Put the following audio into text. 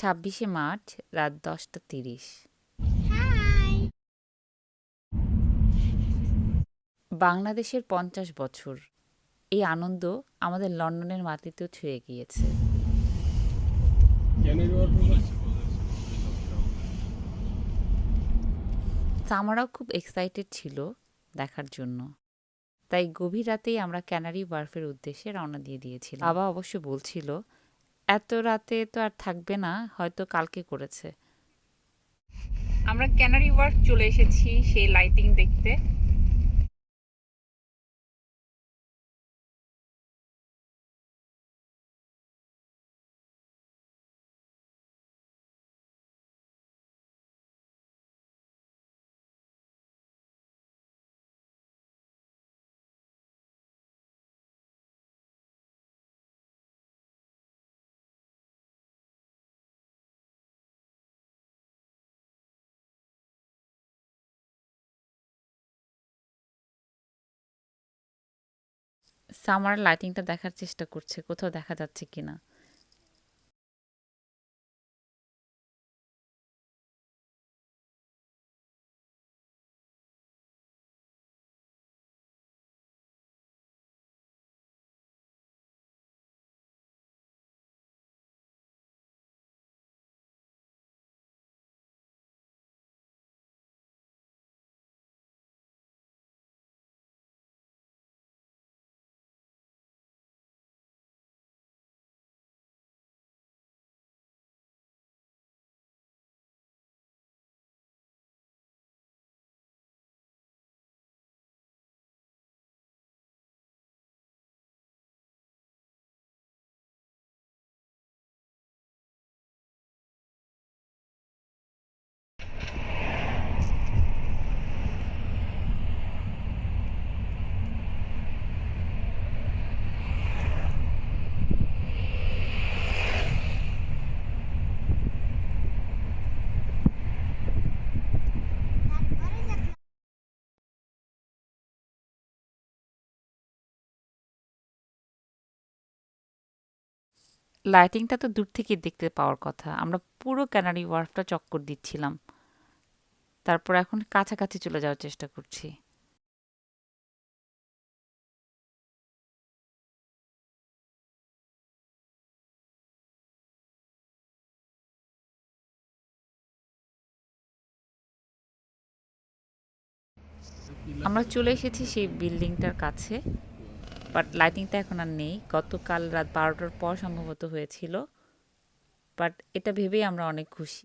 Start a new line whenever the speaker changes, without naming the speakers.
২৬শে মার্চ রাত ১০টা ৩০। বাংলাদেশের ৫০ বছর। এই আনন্দ আমাদের লন্ডনের মাটিতেও ছুঁয়ে গিয়েছে। সামারাও খুব এক্সাইটেড ছিল দেখার জন্য। তাই গভীর রাতেই আমরা ক্যানারি ওয়ার্ফের উদ্দেশ্যে রওনা দিয়ে দিয়েছিলাম। বাবা অবশ্য বলছিল, এত রাতে তো আর থাকবে না, হয়তো কালকে করেছে। আমরা ক্যানারি ওয়ার্ফ চলে এসেছি সেই লাইটিং দেখতে। সামার লাইটিংটা দেখার চেষ্টা করছে কোথাও দেখা যাচ্ছে কিনা। লাইটিংটা তো দূর থেকে দেখতে পাওয়ার কথা। আমরা পুরো ক্যানারি ওয়ার্ফটা চক্কর দিচ্ছিলাম, তারপর এখন কাছাকাছি চলে যাওয়ার চেষ্টা করছি। আমরা চলে এসেছি সেই বিল্ডিংটার কাছে, বাট লাইটিংটা এখন আর নেই। গতকাল রাত ১২টার পর সম্ভবত হয়েছিল, বাট এটা ভেবেই আমরা অনেক খুশি।